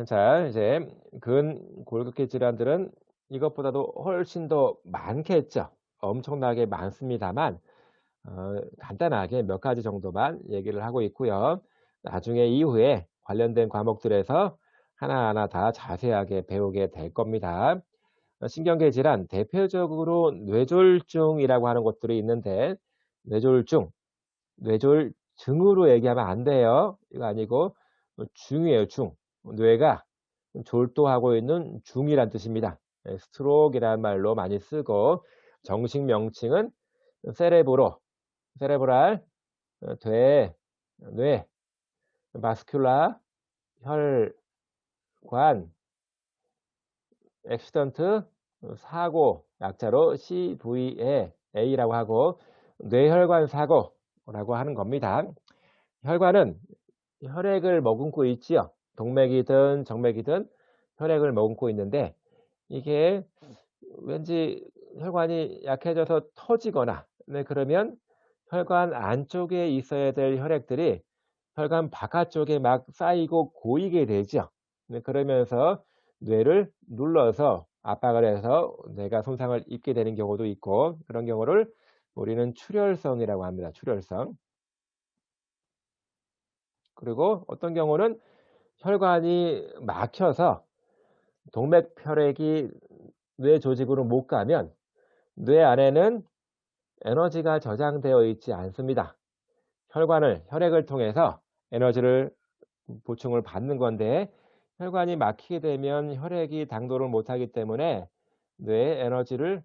자, 이제 근골격계 질환들은 이것보다도 훨씬 더 많겠죠. 엄청나게 많습니다만 간단하게 몇 가지 정도만 얘기를 하고 있고요. 나중에 이후에 관련된 과목들에서 하나하나 다 자세하게 배우게 될 겁니다. 신경계 질환 대표적으로 뇌졸중이라고 하는 것들이 있는데 뇌졸중, 뇌졸증으로 얘기하면 안 돼요. 이거 아니고 중이에요, 중. 뇌가 졸도하고 있는 중이란 뜻입니다. 스트로크이라는 말로 많이 쓰고 정식 명칭은 세레브로, 세레브랄, 뇌, 마스큘라, 혈관, 액시던트, 사고, 약자로 CVA라고 하고 뇌혈관 사고라고 하는 겁니다. 혈관은 혈액을 머금고 있지요. 동맥이든 정맥이든 혈액을 머금고 있는데 이게 왠지 혈관이 약해져서 터지거나 그러면 혈관 안쪽에 있어야 될 혈액들이 혈관 바깥쪽에 막 쌓이고 고이게 되죠. 그러면서 뇌를 눌러서 압박을 해서 뇌가 손상을 입게 되는 경우도 있고 그런 경우를 우리는 출혈성이라고 합니다. 출혈성. 그리고 어떤 경우는 혈관이 막혀서 동맥혈액이 뇌 조직으로 못 가면 뇌 안에는 에너지가 저장되어 있지 않습니다. 혈액을 통해서 에너지를 보충을 받는 건데 혈관이 막히게 되면 혈액이 당도를 못하기 때문에 뇌에 에너지를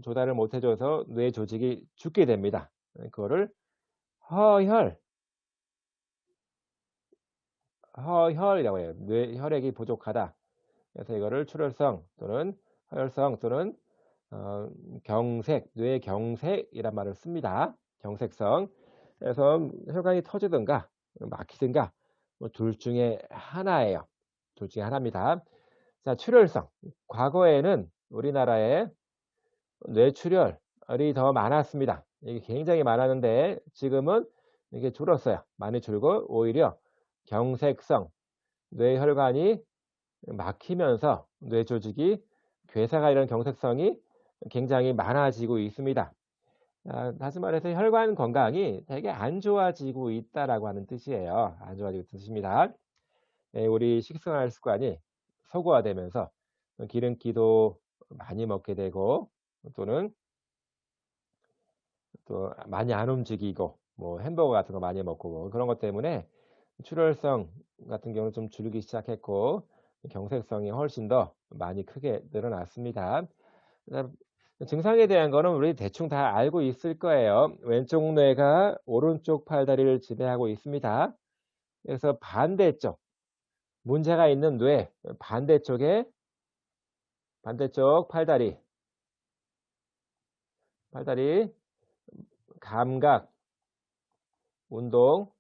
조달을 못해줘서 뇌 조직이 죽게 됩니다. 그거를 허혈, 허혈이라고 해요. 뇌 혈액이 부족하다. 그래서 이거를 출혈성 또는 허혈성 또는 어, 경색, 뇌경색이란 말을 씁니다. 경색성. 그래서 혈관이 터지든가 막히든가 뭐 둘 중에 하나예요. 둘 중에 하나입니다. 자, 출혈성. 과거에는 우리나라에 뇌출혈이 더 많았습니다. 이게 굉장히 많았는데 지금은 이게 줄었어요. 많이 줄고 오히려 경색성, 뇌혈관이 막히면서 뇌 조직이 괴사가 이런 경색성이 굉장히 많아지고 있습니다. 다시 말해서 혈관 건강이 되게 안 좋아지고 있다라고 하는 뜻이에요. 안 좋아지고 있다는 뜻입니다. 우리 식생활 습관이 서구화되면서 기름기도 많이 먹게 되고 또는 또 많이 안 움직이고 뭐 햄버거 같은 거 많이 먹고 뭐 그런 것 때문에 출혈성 같은 경우는 좀 줄기 시작했고 경색성이 훨씬 더 많이 크게 늘어났습니다. 그다음 증상에 대한 거는 우리 대충 다 알고 있을 거예요. 왼쪽 뇌가 오른쪽 팔다리를 지배하고 있습니다. 그래서 반대쪽 문제가 있는 뇌 반대쪽에 반대쪽 팔다리 감각, 운동,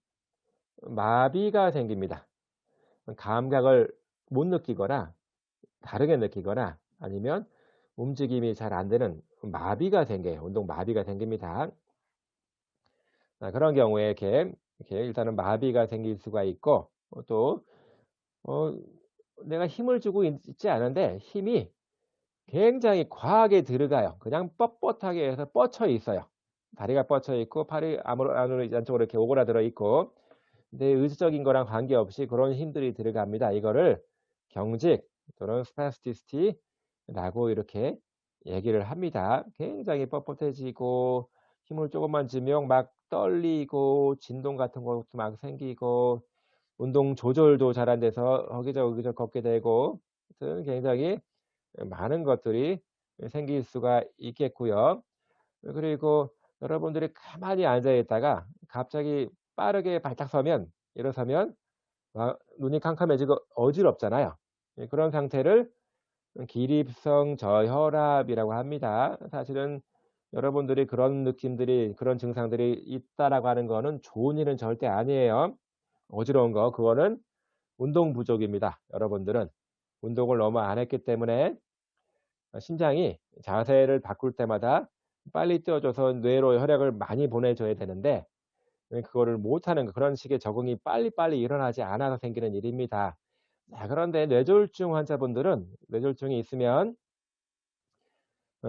마비가 생깁니다. 감각을 못 느끼거나 다르게 느끼거나 아니면 움직임이 잘 안 되는 마비가 생겨요. 운동 마비가 생깁니다. 그런 경우에 이렇게 일단은 마비가 생길 수가 있고 또 어, 내가 힘을 주고 있지 않은데 힘이 굉장히 과하게 들어가요. 그냥 뻣뻣하게 해서 뻗쳐 있어요. 다리가 뻗쳐 있고 팔이 안으로 안쪽으로 이렇게 오그라들어 있고 내 의지적인 거랑 관계없이 그런 힘들이 들어갑니다. 이거를 경직 또는 스파스티시티라고 이렇게 얘기를 합니다. 굉장히 뻣뻣해지고 힘을 조금만 주면 막 떨리고 진동 같은 것도 막 생기고 운동 조절도 잘 안 돼서 허기적 걷게 되고 하여튼 굉장히 많은 것들이 생길 수가 있겠고요. 그리고 여러분들이 가만히 앉아 있다가 갑자기 빠르게 발딱 서면 일어서면 눈이 캄캄해지고 어지럽잖아요. 그런 상태를 기립성 저혈압이라고 합니다. 사실은 여러분들이 그런 느낌들이 그런 증상들이 있다라고 하는 거는 좋은 일은 절대 아니에요. 어지러운 거 그거는 운동 부족입니다. 여러분들은 운동을 너무 안 했기 때문에 신장이 자세를 바꿀 때마다 빨리 뛰어줘서 뇌로 혈액을 많이 보내줘야 되는데 그거를 못하는 그런 식의 적응이 빨리빨리 일어나지 않아서 생기는 일입니다. 자, 그런데 뇌졸중 환자분들은 뇌졸중이 있으면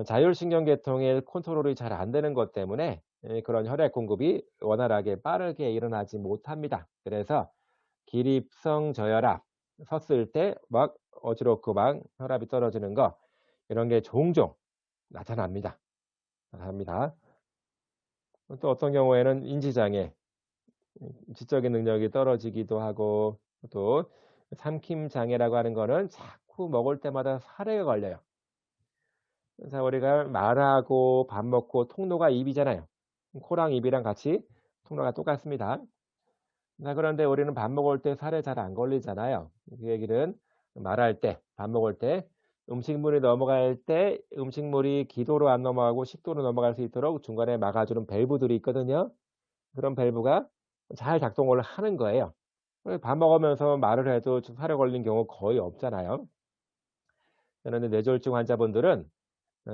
자율신경계통의 컨트롤이 잘 안 되는 것 때문에 그런 혈액 공급이 원활하게 빠르게 일어나지 못합니다. 그래서 기립성 저혈압, 섰을 때 막 어지럽고 막 혈압이 떨어지는 거 이런 게 종종 나타납니다. 나타납니다. 또 어떤 경우에는 인지장애, 지적인 능력이 떨어지기도 하고 또 삼킴 장애라고 하는 거는 자꾸 먹을 때마다 살에 걸려요. 그래서 우리가 말하고 밥 먹고 통로가 입이잖아요. 코랑 입이랑 같이 통로가 똑같습니다. 자, 그런데 우리는 밥 먹을 때 살에 잘 안 걸리잖아요. 그 얘기는 말할 때, 밥 먹을 때 음식물이 넘어갈 때 음식물이 기도로 안 넘어가고 식도로 넘어갈 수 있도록 중간에 막아주는 밸브들이 있거든요. 그런 밸브가 잘 작동을 하는 거예요. 밥 먹으면서 말을 해도 살에 걸린 경우 거의 없잖아요. 그런데 뇌졸중 환자분들은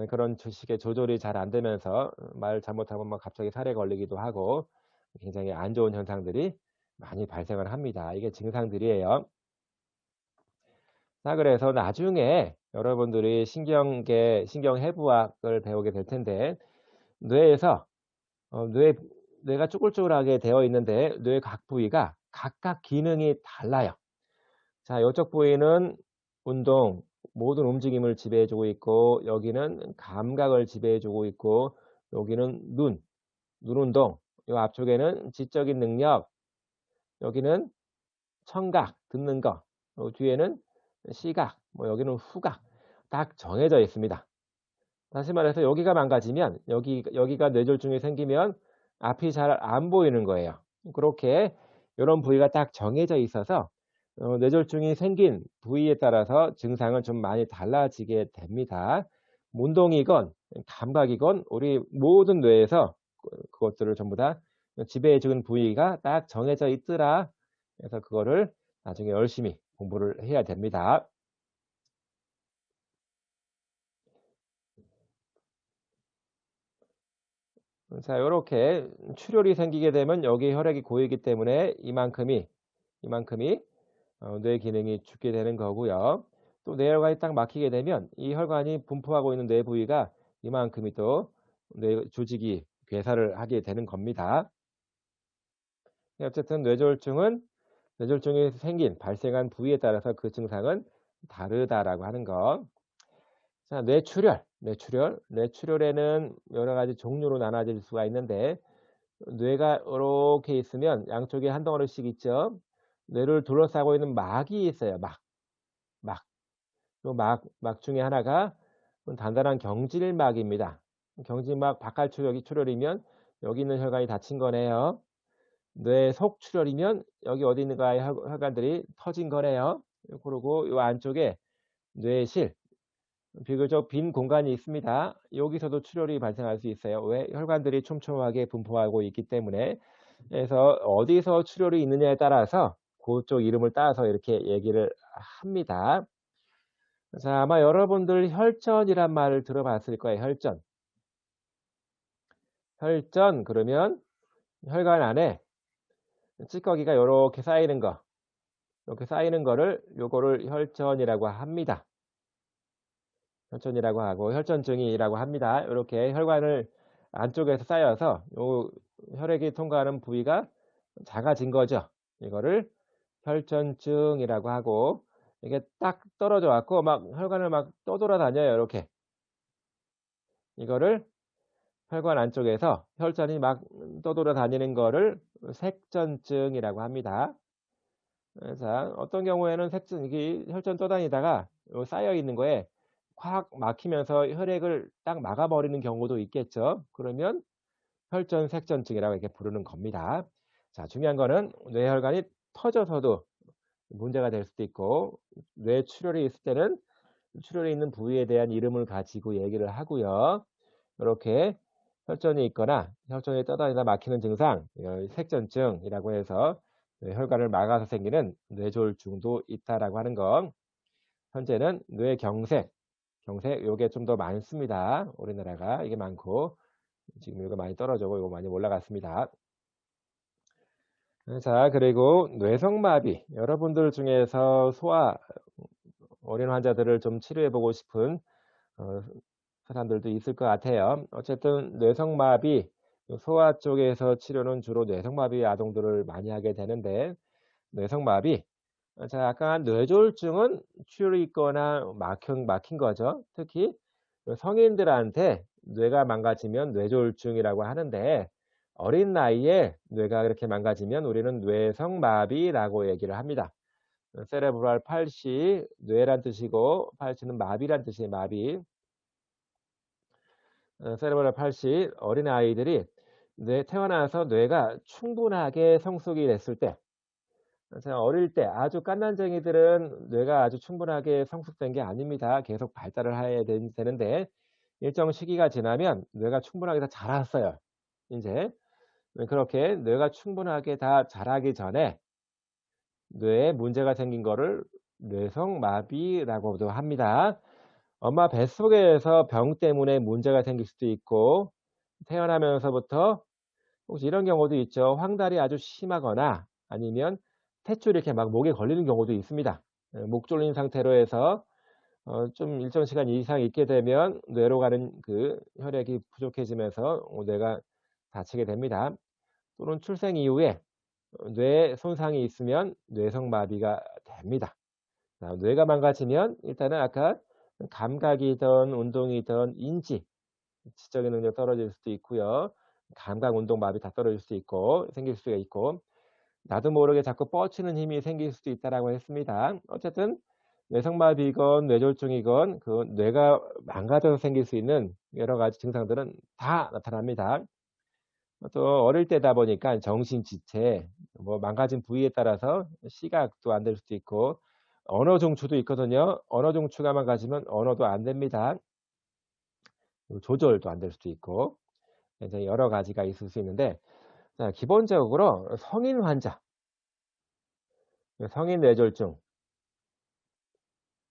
그런 식의 조절이 잘 안 되면서 말 잘못하면 막 갑자기 살에 걸리기도 하고 굉장히 안 좋은 현상들이 많이 발생을 합니다. 이게 증상들이에요. 자, 그래서 나중에 여러분들이 신경해부학을 배우게 될 텐데 뇌에서 뇌가 쭈글쭈글하게 되어 있는데 뇌 각 부위가 각각 기능이 달라요. 자, 이쪽 부위는 운동, 모든 움직임을 지배해주고 있고 여기는 감각을 지배해주고 있고 여기는 눈 운동, 이 앞쪽에는 지적인 능력, 여기는 청각, 듣는 거, 요 뒤에는 시각, 뭐 여기는 후각, 딱 정해져 있습니다. 다시 말해서 여기가 망가지면 여기가 뇌졸중이 생기면 앞이 잘 안 보이는 거예요. 그렇게 이런 부위가 딱 정해져 있어서 뇌졸중이 생긴 부위에 따라서 증상은 좀 많이 달라지게 됩니다. 운동이건 감각이건 우리 모든 뇌에서 그것들을 전부 다 지배해 주는 부위가 딱 정해져 있더라. 그래서 그거를 나중에 열심히 공부를 해야 됩니다. 자, 요렇게 출혈이 생기게 되면 여기 혈액이 고이기 때문에 이만큼이 뇌 기능이 죽게 되는 거고요. 또 뇌혈관이 딱 막히게 되면 이 혈관이 분포하고 있는 뇌 부위가 이만큼이 또 뇌 조직이 괴사를 하게 되는 겁니다. 어쨌든 뇌졸중이 발생한 부위에 따라서 그 증상은 다르다라고 하는 거. 자, 뇌출혈에는 여러 가지 종류로 나눠질 수가 있는데 뇌가 이렇게 있으면 양쪽에 한 덩어리씩 있죠. 뇌를 둘러싸고 있는 막이 있어요. 막. 막 중에 하나가 단단한 경질막입니다. 경질막 바깥 출혈이면 여기 있는 혈관이 다친 거네요. 뇌 속 출혈이면 여기 어디 있는가의 혈관들이 터진 거네요. 그리고 이 안쪽에 뇌실, 비교적 빈 공간이 있습니다. 여기서도 출혈이 발생할 수 있어요. 왜? 혈관들이 촘촘하게 분포하고 있기 때문에. 그래서 어디서 출혈이 있느냐에 따라서 그쪽 이름을 따서 이렇게 얘기를 합니다. 자, 아마 여러분들 혈전이란 말을 들어봤을 거예요. 혈전 그러면 혈관 안에 찌꺼기가 이렇게 쌓이는 거를 요거를 혈전이라고 합니다. 혈전이라고 하고 혈전증이라고 합니다. 이렇게 혈관을 안쪽에서 쌓여서 요 혈액이 통과하는 부위가 작아진 거죠. 이거를 혈전증이라고 하고 이게 딱 떨어져 갖고 막 혈관을 막 떠돌아다녀요. 이렇게 이거를 혈관 안쪽에서 혈전이 막 떠돌아다니는 거를 색전증이라고 합니다. 자, 어떤 경우에는 이게 혈전 떠다니다가 쌓여 있는 거에 확 막히면서 혈액을 딱 막아버리는 경우도 있겠죠. 그러면 혈전색전증이라고 이렇게 부르는 겁니다. 자, 중요한 거는 뇌혈관이 터져서도 문제가 될 수도 있고 뇌출혈이 있을 때는 출혈이 있는 부위에 대한 이름을 가지고 얘기를 하고요. 이렇게 혈전이 있거나 혈전이 떠다니다 막히는 증상, 색전증이라고 해서 혈관을 막아서 생기는 뇌졸중도 있다라고 하는 거. 현재는 경색 요게 좀 더 많습니다. 우리나라가 이게 많고 지금 이거 많이 떨어지고 이거 많이 올라갔습니다. 자, 그리고 뇌성마비. 여러분들 중에서 소아 어린 환자들을 좀 치료해 보고 싶은 어 사람들도 있을 것 같아요. 어쨌든 뇌성마비, 소아 쪽에서 치료는 주로 뇌성마비 아동들을 많이 하게 되는데, 뇌성마비. 자, 약간 뇌졸중은 출혈이 있거나 막힌 거죠. 특히 성인들한테 뇌가 망가지면 뇌졸중이라고 하는데, 어린 나이에 뇌가 그렇게 망가지면 우리는 뇌성마비라고 얘기를 합니다. 세레브랄 팔시, 뇌란 뜻이고 팔시는 마비란 뜻이에요. 마비. 세레브랄 팔시, 어린아이들이 태어나서 뇌가 충분하게 성숙이 됐을 때, 자, 어릴 때 아주 갓난쟁이들은 뇌가 아주 충분하게 성숙된 게 아닙니다. 계속 발달을 해야 되는데, 일정 시기가 지나면 뇌가 충분하게 다 자랐어요. 이제 그렇게 뇌가 충분하게 다 자라기 전에 뇌에 문제가 생긴 거를 뇌성마비라고도 합니다. 엄마 뱃속에서 병 때문에 문제가 생길 수도 있고, 태어나면서부터 혹시 이런 경우도 있죠. 황달이 아주 심하거나 아니면 탯줄이 이렇게 막 목에 걸리는 경우도 있습니다. 목 졸린 상태로 해서 좀 일정 시간 이상 있게 되면 뇌로 가는 그 혈액이 부족해지면서 뇌가 다치게 됩니다. 또는 출생 이후에 뇌 손상이 있으면 뇌성마비가 됩니다. 자, 뇌가 망가지면 일단은 아까 감각이든 운동이든 인지, 지적인 능력 떨어질 수도 있고요. 감각, 운동, 마비 다 떨어질 수도 있고 생길 수가 있고, 나도 모르게 자꾸 뻗치는 힘이 생길 수도 있다라고 했습니다. 어쨌든 뇌성마비건 뇌졸중이건 그 뇌가 망가져서 생길 수 있는 여러 가지 증상들은 다 나타납니다. 또 어릴 때다 보니까 정신 지체, 뭐 망가진 부위에 따라서 시각도 안 될 수도 있고, 언어 중추도 있거든요. 언어 중추가 망가지면 언어도 안 됩니다. 그리고 조절도 안 될 수도 있고, 이제 여러 가지가 있을 수 있는데, 자, 기본적으로 성인 환자, 성인 뇌졸중,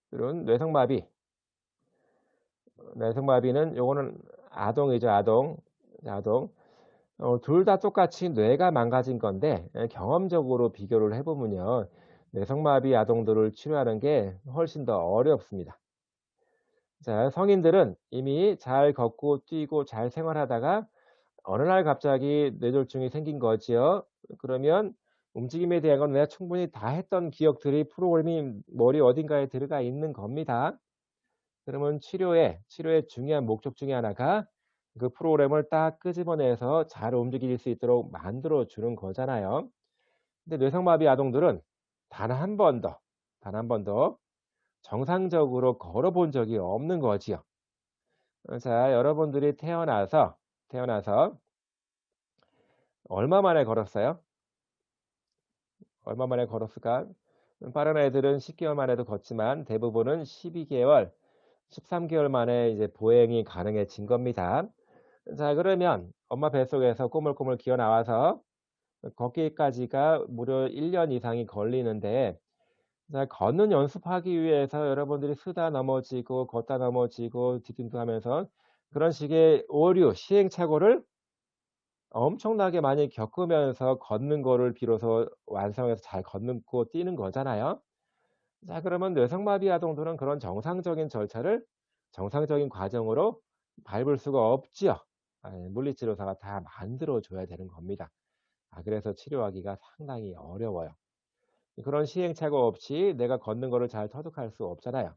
그런 뇌성마비, 뇌성마비는 요거는 아동이죠, 아동. 아동. 둘 다 똑같이 뇌가 망가진 건데, 경험적으로 비교를 해보면요, 뇌성마비 아동들을 치료하는 게 훨씬 더 어렵습니다. 자, 성인들은 이미 잘 걷고 뛰고 잘 생활하다가 어느 날 갑자기 뇌졸중이 생긴 거지요. 그러면 움직임에 대한 건 내가 충분히 다 했던 기억들이 프로그램이 머리 어딘가에 들어가 있는 겁니다. 그러면 치료의 중요한 목적 중에 하나가 그 프로그램을 딱 끄집어내서 잘 움직일 수 있도록 만들어 주는 거잖아요. 근데 뇌성마비 아동들은 단 한 번도, 단 한 번도 정상적으로 걸어본 적이 없는 거지요. 자, 여러분들이 태어나서 얼마 만에 걸었어요? 얼마 만에 걸었을까? 빠른 애들은 10개월 만에도 걷지만 대부분은 12개월, 13개월 만에 이제 보행이 가능해진 겁니다. 자, 그러면 엄마 뱃속에서 꼬물꼬물 기어 나와서 걷기까지가 무려 1년 이상이 걸리는데, 자, 걷는 연습하기 위해서 여러분들이 쓰다 넘어지고 걷다 넘어지고 뒤뚱뚱하면서 그런 식의 오류, 시행착오를 엄청나게 많이 겪으면서 걷는 거를 비로소 완성해서 잘 걷고 뛰는 거잖아요. 자, 그러면 뇌성마비 아동들은 그런 정상적인 절차를 정상적인 과정으로 밟을 수가 없지요. 물리치료사가 다 만들어 줘야 되는 겁니다. 그래서 치료하기가 상당히 어려워요. 그런 시행착오 없이 내가 걷는 거를 잘 터득할 수 없잖아요.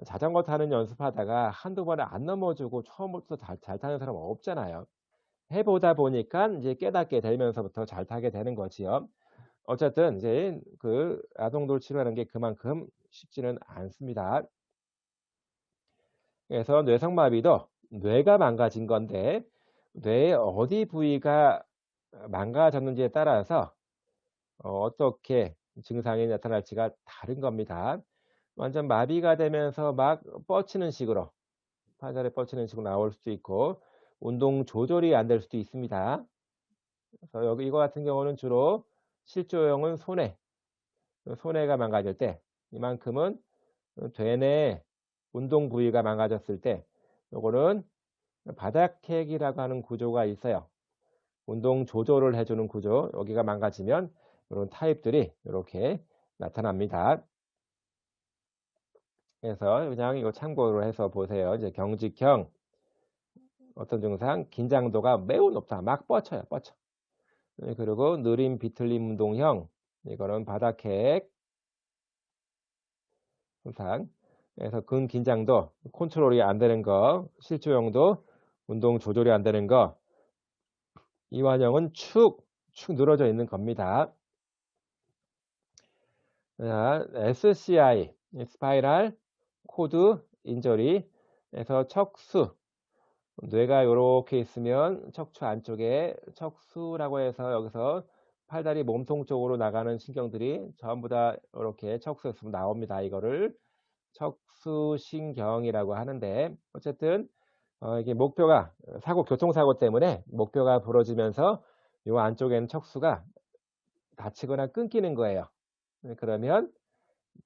자전거 타는 연습하다가 한두 번에 안 넘어지고 처음부터 잘 타는 사람 없잖아요. 해 보다 보니까 이제 깨닫게 되면서부터 잘 타게 되는 거지요. 어쨌든 이제 그 아동들 치료하는 게 그만큼 쉽지는 않습니다. 그래서 뇌성마비도 뇌가 망가진 건데, 뇌의 어디 부위가 망가졌는지에 따라서 어떻게 증상이 나타날지가 다른 겁니다. 완전 마비가 되면서 막 뻗치는 식으로, 팔다리 뻗치는 식으로 나올 수도 있고, 운동 조절이 안 될 수도 있습니다. 그래서 여기 이거 같은 경우는 주로 실조형은 손해가 망가질 때, 이만큼은 되뇌 운동 부위가 망가졌을 때, 요거는 바닥핵이라고 하는 구조가 있어요. 운동 조절을 해주는 구조, 여기가 망가지면 이런 타입들이 이렇게 나타납니다. 그래서 그냥 이거 참고로 해서 보세요. 이제 경직형, 어떤 증상? 긴장도가 매우 높다. 막 뻗쳐요, 뻗쳐. 그리고 느림 비틀림 운동형, 이거는 바닥핵 증상. 그래서 근긴장도 컨트롤이 안 되는 거, 실조형도 운동 조절이 안 되는 거, 이완형은 축 늘어져 있는 겁니다. 자, SCI, 스파이럴 코드 인저리에서 척수, 뇌가 이렇게 있으면 척추 안쪽에 척수라고 해서 여기서 팔다리 몸통 쪽으로 나가는 신경들이 전부 다 이렇게 척수에서 나옵니다. 이거를 척수신경이라고 하는데, 어쨌든 이게 목뼈가 교통사고 때문에 목뼈가 부러지면서 이 안쪽에는 척수가 다치거나 끊기는 거예요. 그러면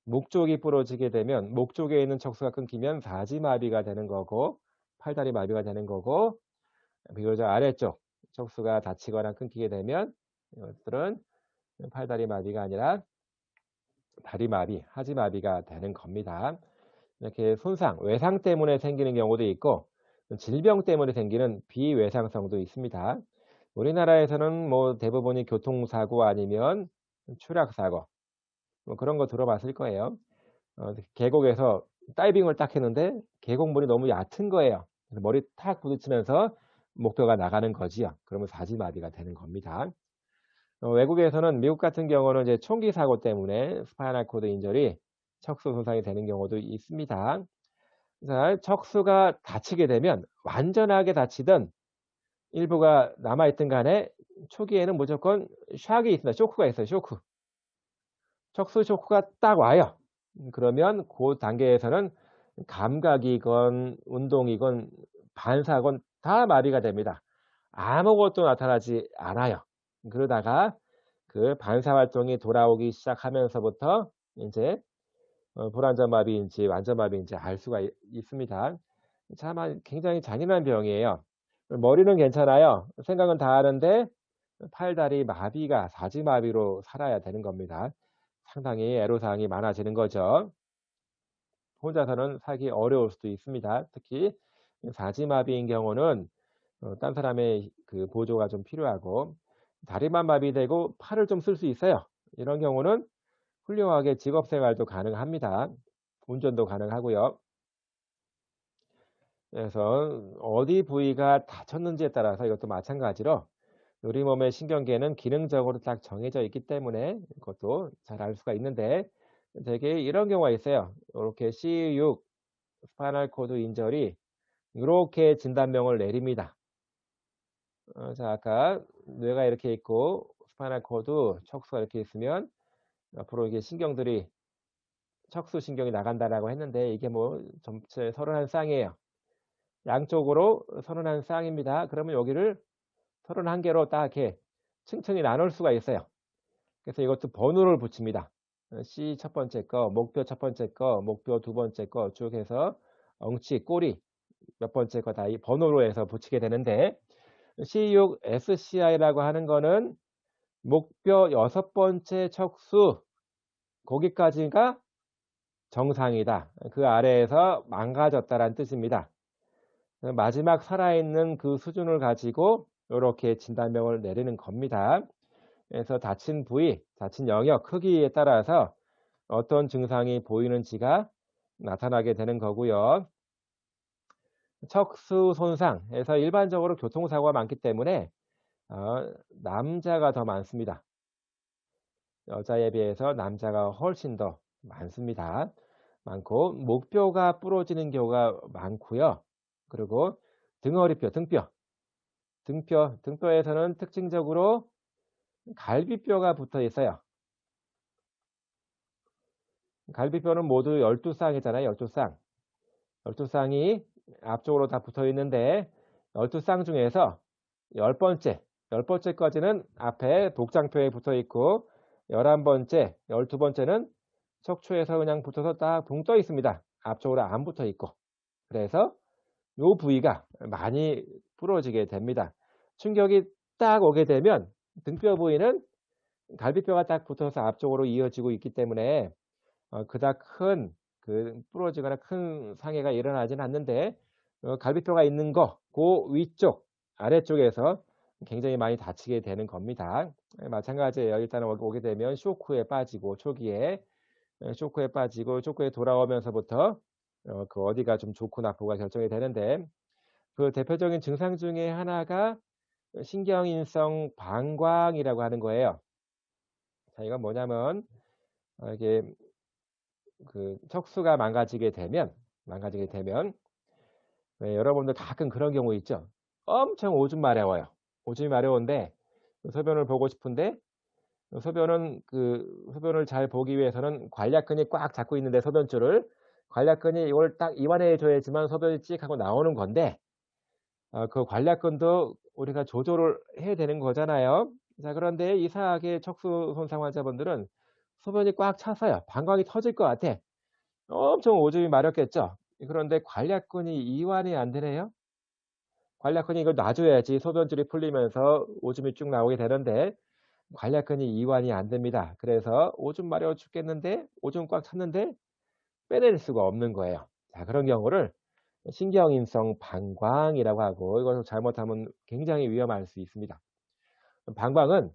목 쪽이 부러지게 되면, 목 쪽에 있는 척수가 끊기면 사지마비가 되는 거고, 팔다리 마비가 되는 거고, 비교적 아래쪽 척수가 다치거나 끊기게 되면 이것들은 팔다리 마비가 아니라 다리 마비, 하지 마비가 되는 겁니다. 이렇게 손상, 외상 때문에 생기는 경우도 있고 질병 때문에 생기는 비외상성도 있습니다. 우리나라에서는 뭐 대부분이 교통사고 아니면 추락사고, 뭐 그런 거 들어봤을 거예요. 계곡에서 다이빙을 딱 했는데 계곡물이 너무 얕은 거예요. 그래서 머리 탁 부딪히면서 목뼈가 나가는 거지요. 그러면 사지마비가 되는 겁니다. 외국에서는, 미국 같은 경우는 이제 총기 사고 때문에 스파이널 코드 인저리, 척수 손상이 되는 경우도 있습니다. 자, 척수가 다치게 되면 완전하게 다치든 일부가 남아있든 간에 초기에는 무조건 샥이 있습니다. 쇼크가 있어요. 쇼크. 척수 쇼크가 딱 와요. 그러면 그 단계에서는 감각이건 운동이건 반사건 다 마비가 됩니다. 아무것도 나타나지 않아요. 그러다가 그 반사 활동이 돌아오기 시작하면서부터 이제 불완전 마비인지 완전 마비인지 알 수가 있습니다. 참 굉장히 잔인한 병이에요. 머리는 괜찮아요. 생각은 다 하는데 팔다리 마비가 사지마비로 살아야 되는 겁니다. 상당히 애로사항이 많아지는 거죠. 혼자서는 살기 어려울 수도 있습니다. 특히 사지마비인 경우는 딴 사람의 그 보조가 좀 필요하고, 다리만 마비되고 팔을 좀 쓸 수 있어요. 이런 경우는 훌륭하게 직업생활도 가능합니다. 운전도 가능하고요. 그래서 어디 부위가 다쳤는지에 따라서 이것도 마찬가지로 우리 몸의 신경계는 기능적으로 딱 정해져 있기 때문에 그것도 잘 알 수가 있는데, 되게 이런 경우가 있어요. 이렇게 C6 스파이널 코드 인저리, 이렇게 진단명을 내립니다. 자, 아까 뇌가 이렇게 있고 스파이널 코드 척수가 이렇게 있으면 앞으로 이게 신경들이 척수 신경이 나간다라고 했는데, 이게 뭐 전체 31쌍이에요. 양쪽으로 31쌍입니다. 그러면 여기를 31개로 딱 이렇게 층층이 나눌 수가 있어요. 그래서 이것도 번호를 붙입니다. C 첫 번째 거, 목표 첫 번째 거, 목표 두 번째 거 쭉 해서 엉치, 꼬리 몇 번째 거 다 이 번호로 해서 붙이게 되는데, C6 SCI라고 하는 거는 목표 여섯 번째 척수, 거기까지가 정상이다. 그 아래에서 망가졌다라는 뜻입니다. 마지막 살아있는 그 수준을 가지고 이렇게 진단명을 내리는 겁니다. 그래서 다친 부위, 다친 영역 크기에 따라서 어떤 증상이 보이는지가 나타나게 되는 거고요. 척수 손상에서 일반적으로 교통사고가 많기 때문에 남자가 더 많습니다. 여자에 비해서 남자가 훨씬 더 많습니다. 많고 목뼈가 부러지는 경우가 많고요. 그리고 등허리뼈, 등뼈에서는 특징적으로 갈비뼈가 붙어 있어요. 갈비뼈는 모두 12쌍이잖아요. 12쌍. 12쌍이 앞쪽으로 다 붙어 있는데 12쌍 중에서 10번째까지는 앞에 복장표에 붙어 있고 11번째, 12번째는 척추에서 그냥 붙어서 딱 붕 떠 있습니다. 앞쪽으로 안 붙어 있고. 그래서 이 부위가 많이 부러지게 됩니다. 충격이 딱 오게 되면 등뼈 부위는 갈비뼈가 딱 붙어서 앞쪽으로 이어지고 있기 때문에 그닥 큰 부러지거나 큰 상해가 일어나지는 않는데 갈비뼈가 있는 그 위쪽 아래쪽에서 굉장히 많이 다치게 되는 겁니다. 예, 마찬가지예요. 일단은 오게 되면 쇼크에 빠지고 초기에 쇼크에 빠지고 쇼크에 돌아오면서부터 어디가 좀 좋고 나쁘가 결정이 되는데 그 대표적인 증상 중에 하나가 신경인성 방광이라고 하는 거예요. 자, 이건 뭐냐면 이게 척수가 망가지게 되면 네, 여러분들 가끔 그런 경우 있죠. 엄청 오줌 마려워요. 오줌이 마려운데 소변을 보고 싶은데 소변을 잘 보기 위해서는 관략근이 꽉 잡고 있는데 소변줄을 관략근이 이걸 딱 이완해 줘야지만 소변이 찍 하고 나오는 건데 그 관략근도 우리가 조절을 해야 되는 거잖아요. 자, 그런데 이상하게 척수 손상 환자분들은 소변이 꽉 차서요. 방광이 터질 것 같아. 엄청 오줌이 마렵겠죠. 그런데 관략근이 이완이 안 되네요. 관략근이 이걸 놔줘야지 소변줄이 풀리면서 오줌이 쭉 나오게 되는데 관략근이 이완이 안 됩니다. 그래서 오줌 마려워 죽겠는데 오줌 꽉 찼는데 빼낼 수가 없는 거예요. 자, 그런 경우를 신경인성 방광이라고 하고 이걸 잘못하면 굉장히 위험할 수 있습니다. 방광은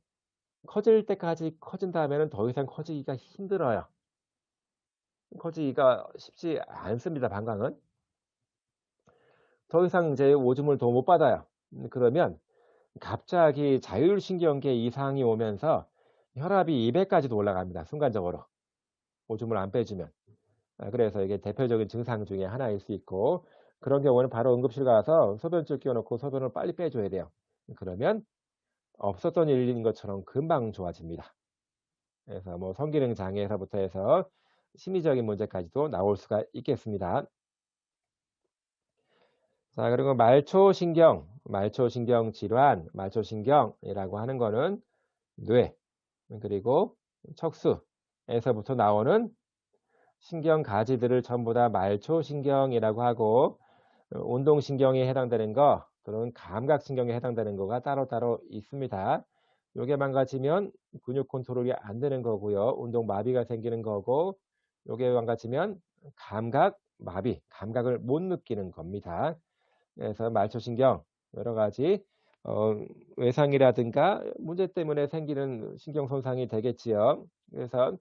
커질 때까지 커진 다음에는 더 이상 커지기가 힘들어요. 커지기가 쉽지 않습니다. 방광은. 더 이상 이제 오줌을 더 못 받아요. 그러면 갑자기 자율신경계 이상이 오면서 혈압이 200까지도 올라갑니다. 순간적으로. 오줌을 안 빼주면. 그래서 이게 대표적인 증상 중에 하나일 수 있고 그런 경우는 바로 응급실 가서 소변줄 끼워놓고 소변을 빨리 빼줘야 돼요. 그러면 없었던 일인 것처럼 금방 좋아집니다. 그래서 뭐 성기능 장애에서부터 해서 심리적인 문제까지도 나올 수가 있겠습니다. 자, 그리고 말초신경 질환, 말초신경이라고 하는 거는 뇌, 그리고 척수에서부터 나오는 신경 가지들을 전부 다 말초신경이라고 하고 운동신경에 해당되는 거 또는 감각신경에 해당되는 거가 따로따로 있습니다. 요게 망가지면 근육 컨트롤이 안 되는 거고요. 운동 마비가 생기는 거고 요게 망가지면 감각 마비, 감각을 못 느끼는 겁니다. 그래서 말초신경 여러 가지 외상이라든가 문제 때문에 생기는 신경 손상이 되겠지요. 그래서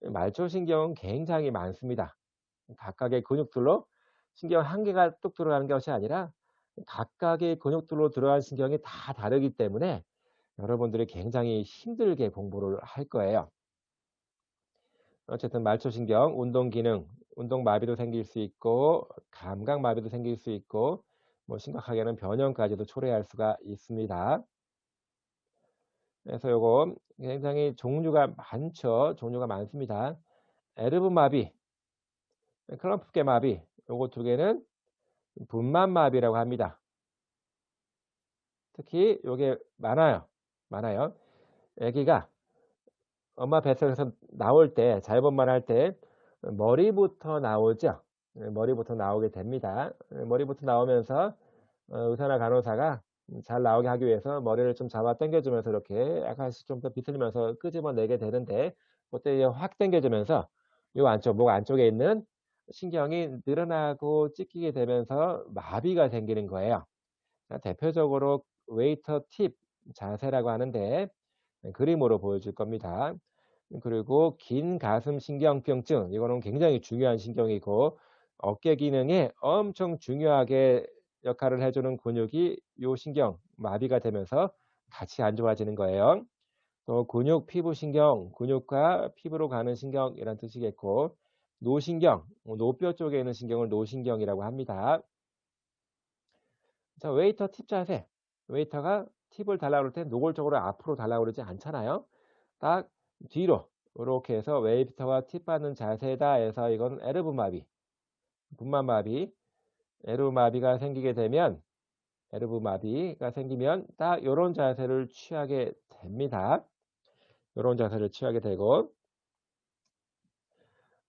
말초신경은 굉장히 많습니다. 각각의 근육들로 신경 한 개가 뚝 들어가는 것이 아니라 각각의 근육들로 들어간 신경이 다 다르기 때문에 여러분들이 굉장히 힘들게 공부를 할 거예요. 어쨌든 말초신경, 운동기능, 운동마비도 생길 수 있고 감각마비도 생길 수 있고 뭐 심각하게는 변형까지도 초래할 수가 있습니다. 그래서 요거 굉장히 종류가 많죠. 종류가 많습니다. 에르브 마비, 클럼프계 마비, 요거 두 개는 분만 마비라고 합니다. 특히 요게 많아요. 많아요. 아기가 엄마 뱃속에서 나올 때, 자유분만할 때 머리부터 나오죠. 머리부터 나오게 됩니다. 머리부터 나오면서 의사나 간호사가 잘 나오게 하기 위해서 머리를 좀 잡아 당겨주면서 이렇게 약간씩 좀 더 비틀면서 끄집어내게 되는데 그때 확 당겨주면서 요 안쪽, 목 안쪽에 있는 신경이 늘어나고 찢기게 되면서 마비가 생기는 거예요. 대표적으로 웨이터 팁 자세라고 하는데 그림으로 보여줄 겁니다. 그리고 긴 가슴 신경병증, 이거는 굉장히 중요한 신경이고 어깨 기능에 엄청 중요하게 역할을 해주는 근육이 요 신경 마비가 되면서 같이 안 좋아지는 거예요. 또 근육, 피부 신경, 근육과 피부로 가는 신경이란 뜻이겠고 노신경, 노뼈 쪽에 있는 신경을 노신경이라고 합니다. 자, 웨이터 팁 자세. 웨이터가 팁을 달라고 그럴 때 노골적으로 앞으로 달라고 그러지 않잖아요. 딱 뒤로 이렇게 해서 웨이터가 팁 받는 자세다 해서 이건 에르브 마비, 분만 마비, 에르브 마비가 생기게 되면 에르브 마비가 생기면 딱 이런 자세를 취하게 됩니다. 이런 자세를 취하게 되고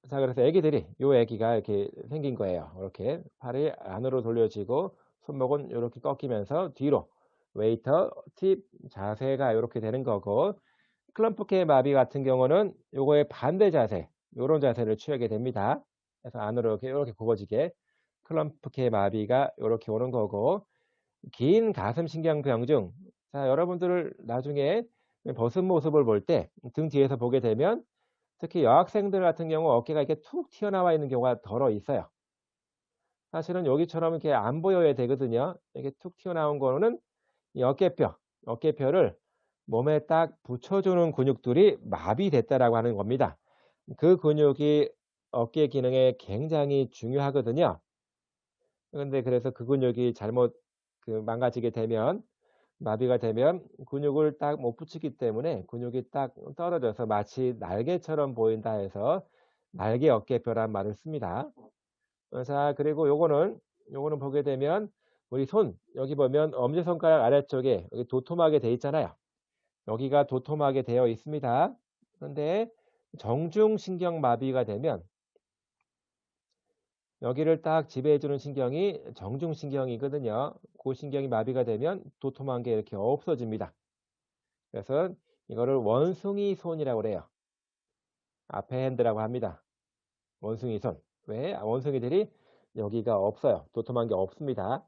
자, 그래서 애기들이 요 애기가 이렇게 생긴 거예요. 이렇게 팔이 안으로 돌려지고 손목은 이렇게 꺾이면서 뒤로 웨이터, 팁, 자세가 이렇게 되는 거고 클럼프케 마비 같은 경우는 요거의 반대 자세, 요런 자세를 취하게 됩니다. 그래서 안으로 이렇게 굽어지게 클럼프케 마비가 요렇게 오는 거고 긴 가슴신경병증. 자, 여러분들 나중에 벗은 모습을 볼 때 등 뒤에서 보게 되면 특히 여학생들 같은 경우 어깨가 이렇게 툭 튀어나와 있는 경우가 덜어 있어요. 사실은 여기처럼 이렇게 안 보여야 되거든요. 이렇게 툭 튀어나온 거는 이 어깨뼈를 몸에 딱 붙여주는 근육들이 마비됐다라고 하는 겁니다. 그 근육이 어깨 기능에 굉장히 중요하거든요. 그런데 그래서 그 근육이 잘못 망가지게 되면 마비가 되면 근육을 딱 못 붙이기 때문에 근육이 딱 떨어져서 마치 날개처럼 보인다 해서 날개 어깨뼈란 말을 씁니다. 자, 그리고 요거는 보게 되면 우리 손 여기 보면 엄지손가락 아래쪽에 여기 도톰하게 돼 있잖아요. 여기가 도톰하게 되어 있습니다. 그런데 정중신경 마비가 되면 여기를 딱 지배해주는 신경이 정중신경이거든요. 그 신경이 마비가 되면 도톰한 게 이렇게 없어집니다. 그래서 이거를 원숭이 손이라고 그래요. 앞에 핸드라고 합니다. 원숭이 손. 왜? 원숭이들이 여기가 없어요. 도톰한 게 없습니다.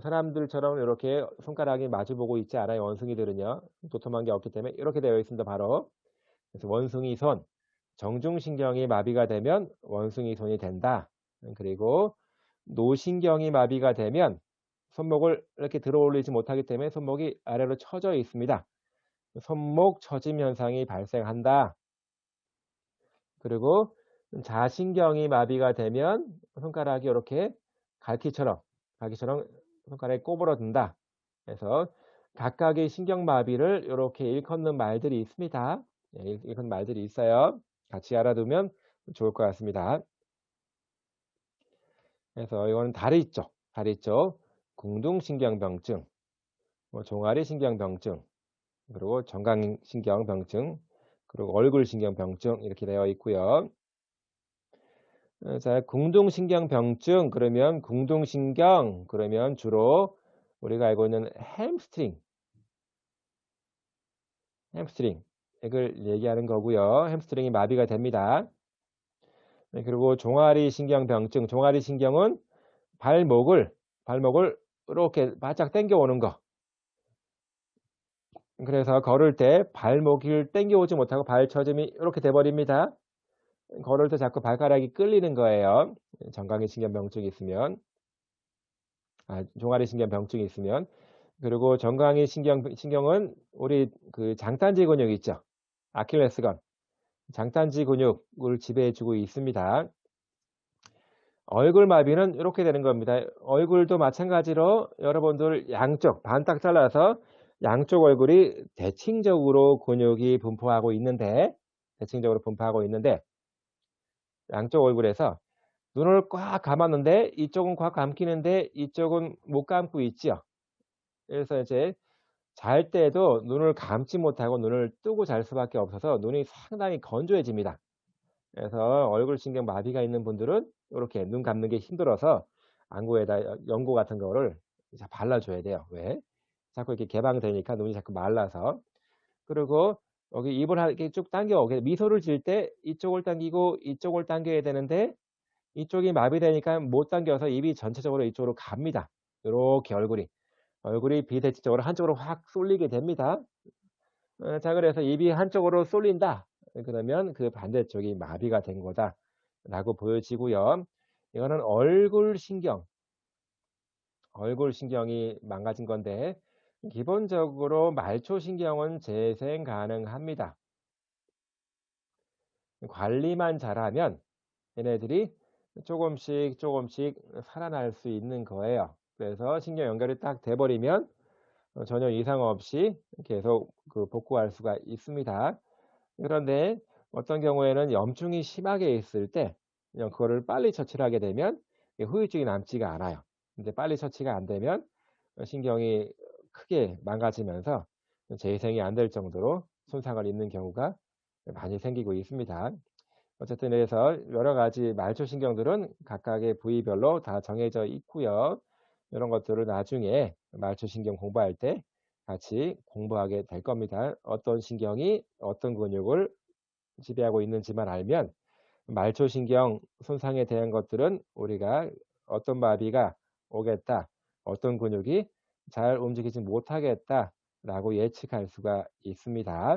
사람들처럼 이렇게 손가락이 마주보고 있지 않아요. 원숭이들은요. 도톰한 게 없기 때문에 이렇게 되어 있습니다. 바로. 그래서 원숭이 손. 정중신경이 마비가 되면 원숭이 손이 된다. 그리고 노신경이 마비가 되면 손목을 이렇게 들어 올리지 못하기 때문에 손목이 아래로 처져 있습니다. 손목 처짐 현상이 발생한다. 그리고 자신경이 마비가 되면 손가락이 이렇게 갈퀴처럼 손가락이 꼬부러든다. 그래서 각각의 신경마비를 이렇게 일컫는 말들이 있습니다. 일컫는 말들이 있어요. 같이 알아두면 좋을 것 같습니다. 그래서 이거는 다리 쪽 궁둥신경병증, 종아리신경병증, 그리고 정강신경병증, 그리고 얼굴신경병증 이렇게 되어 있고요. 자, 궁둥신경병증 그러면 주로 우리가 알고 있는 햄스트링 이걸 얘기하는 거고요. 햄스트링이 마비가 됩니다. 네, 그리고 종아리신경병증, 종아리신경은 발목을 이렇게 바짝 당겨 오는 거. 그래서 걸을 때 발목을 당겨 오지 못하고 발처짐이 이렇게 돼 버립니다. 걸을 때 자꾸 발가락이 끌리는 거예요. 정강이신경병증이 있으면, 종아리신경병증이 있으면. 그리고 정강이신경은 우리 그 장단지 근육 있죠. 아킬레스건. 장단지 근육을 지배해주고 있습니다. 얼굴 마비는 이렇게 되는 겁니다. 얼굴도 마찬가지로 여러분들 양쪽 반딱 잘라서 양쪽 얼굴이 대칭적으로 근육이 분포하고 있는데 양쪽 얼굴에서 눈을 꽉 감았는데 이쪽은 꽉 감기는데 이쪽은 못 감고 있죠. 그래서 이제 잘 때도 눈을 감지 못하고 눈을 뜨고 잘 수밖에 없어서 눈이 상당히 건조해집니다. 그래서 얼굴 신경 마비가 있는 분들은 이렇게 눈 감는 게 힘들어서 안구에다 연고 같은 거를 발라줘야 돼요. 왜? 자꾸 이렇게 개방되니까 눈이 자꾸 말라서. 그리고 여기 입을 이렇게 쭉 당겨. 미소를 지을 때 이쪽을 당기고 이쪽을 당겨야 되는데 이쪽이 마비되니까 못 당겨서 입이 전체적으로 이쪽으로 갑니다. 이렇게 얼굴이 비대칭적으로 한쪽으로 확 쏠리게 됩니다. 자, 그래서 입이 한쪽으로 쏠린다. 그러면 그 반대쪽이 마비가 된 거다 라고 보여지고요. 이거는 얼굴신경이 망가진 건데 기본적으로 말초신경은 재생 가능합니다. 관리만 잘하면 얘네들이 조금씩 살아날 수 있는 거예요. 그래서 신경 연결이 딱 돼버리면 전혀 이상 없이 계속 복구할 수가 있습니다. 그런데 어떤 경우에는 염증이 심하게 있을 때 그거를 빨리 처치를 하게 되면 후유증이 남지가 않아요. 근데 빨리 처치가 안 되면 신경이 크게 망가지면서 재생이 안 될 정도로 손상을 입는 경우가 많이 생기고 있습니다. 어쨌든 그래서 여러 가지 말초신경들은 각각의 부위별로 다 정해져 있고요. 이런 것들을 나중에 말초신경 공부할 때 같이 공부하게 될 겁니다. 어떤 신경이 어떤 근육을 지배하고 있는지만 알면 말초신경 손상에 대한 것들은 우리가 어떤 마비가 오겠다, 어떤 근육이 잘 움직이지 못하겠다라고 예측할 수가 있습니다.